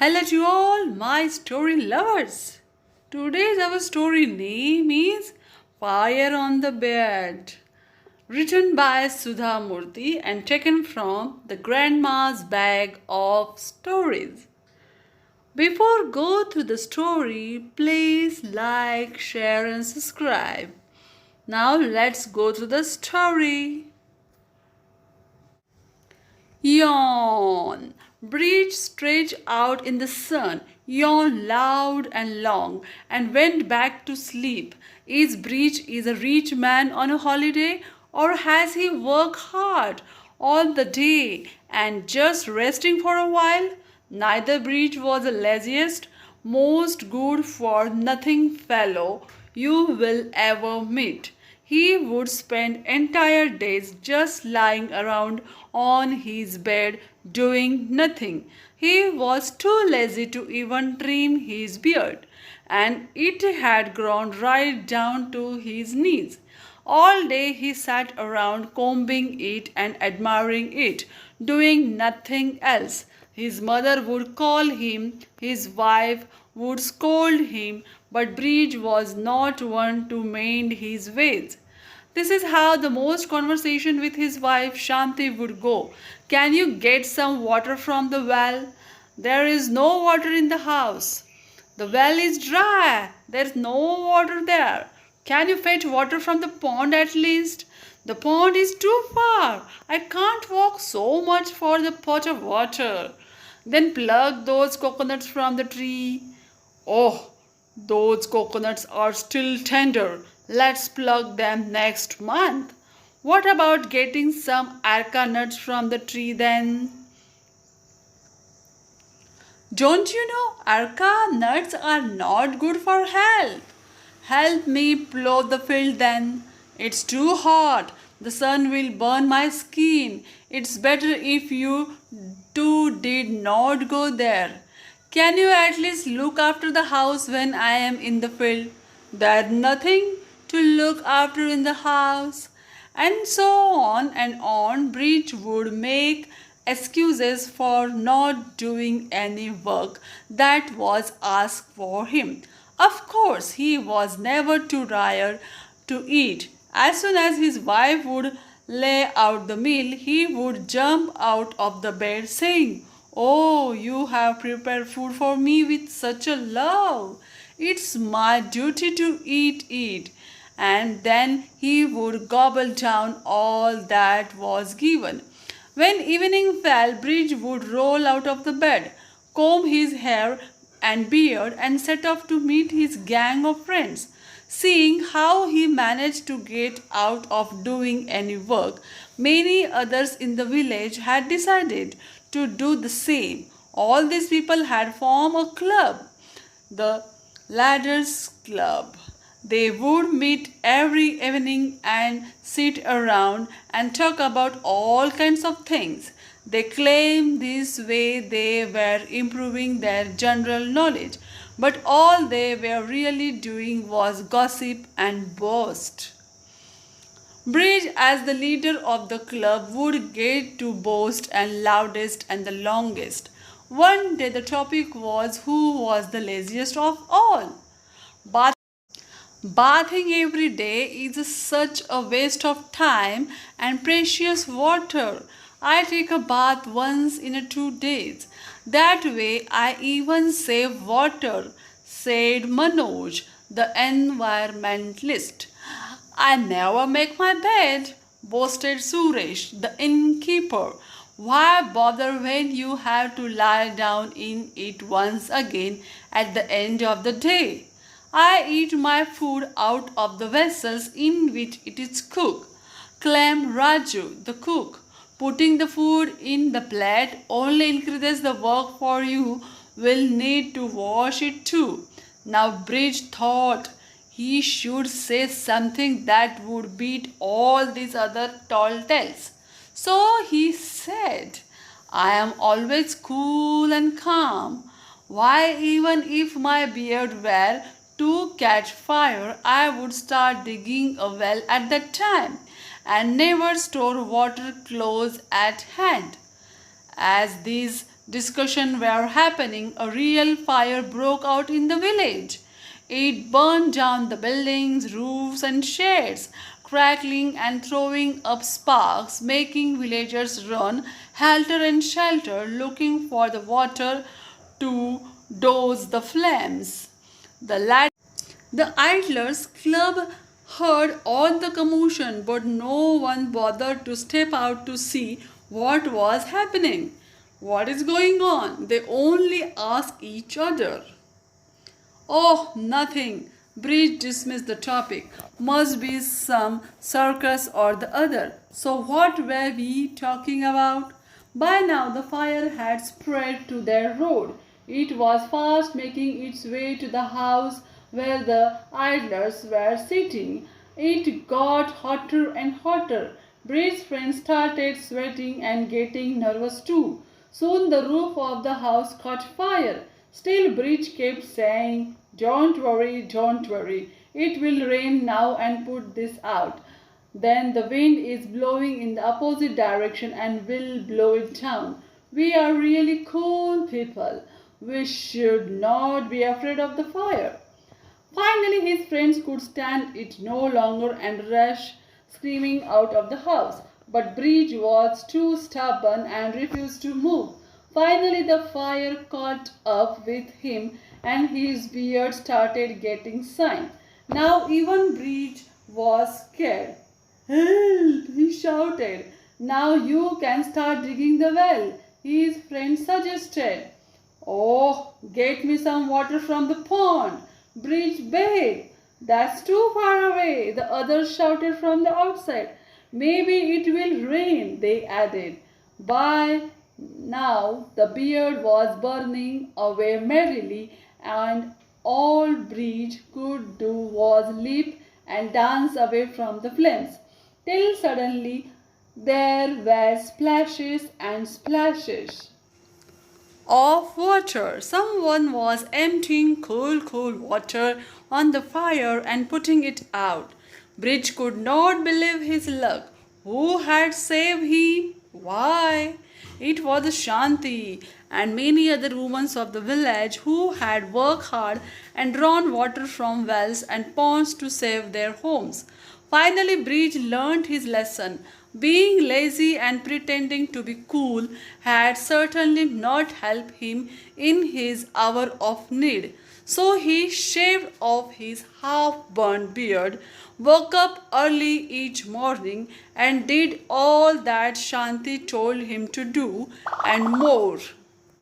Hello to all my story lovers. Today's our story name is Fire on the Bed, written by Sudha Murty and taken from the Grandma's Bag of Stories. Before go through the story, please like, share and subscribe. Now let's go through the story. Yawn. Bridge stretched out in the sun, yawned loud and long, and went back to sleep. Is Bridge a rich man on a holiday, or has he worked hard all the day and just resting for a while? Neither Bridge was the laziest, most good for nothing fellow you will ever meet. He would spend entire days just lying around on his bed doing nothing. He was too lazy to even trim his beard, and it had grown right down to his knees. All day he sat around combing it and admiring it, doing nothing else. His mother would call him, his wife would scold him, but Bridge was not one to mend his ways. This is how the most conversation with his wife Shanti would go. Can you get some water from the well? There is no water in the house. The well is dry. There is no water there. Can you fetch water from the pond at least? The pond is too far. I can't walk so much for the pot of water. Then pluck those coconuts from the tree. Oh, those coconuts are still tender. Let's pluck them next month. What about getting some areca nuts from the tree then? Don't you know areca nuts are not good for health? Help me plow the field then. It's too hot. The sun will burn my skin. It's better if you two did not go there. Can you at least look after the house when I am in the field? There's nothing to look after in the house. And so on and on, Bridge would make excuses for not doing any work that was asked for him. Of course, he was never too tired to eat. As soon as his wife would lay out the meal, he would jump out of the bed saying, "Oh, you have prepared food for me with such a love. It's my duty to eat it." And then he would gobble down all that was given. When evening fell, Bridge would roll out of the bed, comb his hair and beard, and set off to meet his gang of friends. Seeing how he managed to get out of doing any work, many others in the village had decided to do the same. All these people had formed a club, the Ladders Club. They would meet every evening and sit around and talk about all kinds of things. They claimed this way they were improving their general knowledge, but all they were really doing was gossip and boast. Bridge, as the leader of the club, would get to boast and loudest and the longest. One day the topic was who was the laziest of all. Bathing every day is such a waste of time and precious water. I take a bath once in 2 days. That way I even save water, said Manoj, the environmentalist. I never make my bed, boasted Suresh, the innkeeper. Why bother when you have to lie down in it once again at the end of the day? I eat my food out of the vessels in which it is cooked, claimed Raju, the cook. Putting the food in the plate only increases the work for you will need to wash it too. Now Bridge thought he should say something that would beat all these other tall tales. So he said, I am always cool and calm. Why, even if my beard were to catch fire, I would start digging a well at that time and never store water close at hand. As these discussion were happening, a real fire broke out in the village. It burned down the buildings, roofs, and sheds, crackling and throwing up sparks, making villagers run helter and skelter, looking for the water to douse the flames. The Idlers Club heard all the commotion, but no one bothered to step out to see what was happening. What is going on? They only asked each other. Oh, nothing. Breach dismissed the topic. Must be some circus or the other. So, what were we talking about? By now, the fire had spread to their road. It was fast making its way to the house where the idlers were sitting. It got hotter and hotter. Breach's friends started sweating and getting nervous too. Soon the roof of the house caught fire. Still Breach kept saying, don't worry, it will rain now and put this out. Then the wind is blowing in the opposite direction and will blow it down. We are really cool people. We should not be afraid of the fire. Finally his friends could stand it no longer and rushed screaming out of the house. But Breach was too stubborn and refused to move. Finally the fire caught up with him and his beard started getting shine. Now even Breach was scared. Help! He shouted. Now you can start digging the well, his friend suggested. Oh, get me some water from the pond, Breach begged. That's too far away, the others shouted from the outside. Maybe it will rain, they added. By now the beard was burning away merrily, and all Breach could do was leap and dance away from the flames, till suddenly there were splashes and splashes of water. Someone was emptying cool water on the fire and putting it out. Breach could not believe his luck. Who had saved him? Why? It was Shanti and many other women of the village who had worked hard and drawn water from wells and ponds to save their homes. Finally, Breach learned his lesson. Being lazy and pretending to be cool had certainly not helped him in his hour of need. So he shaved off his half-burned beard, woke up early each morning, and did all that Shanti told him to do and more.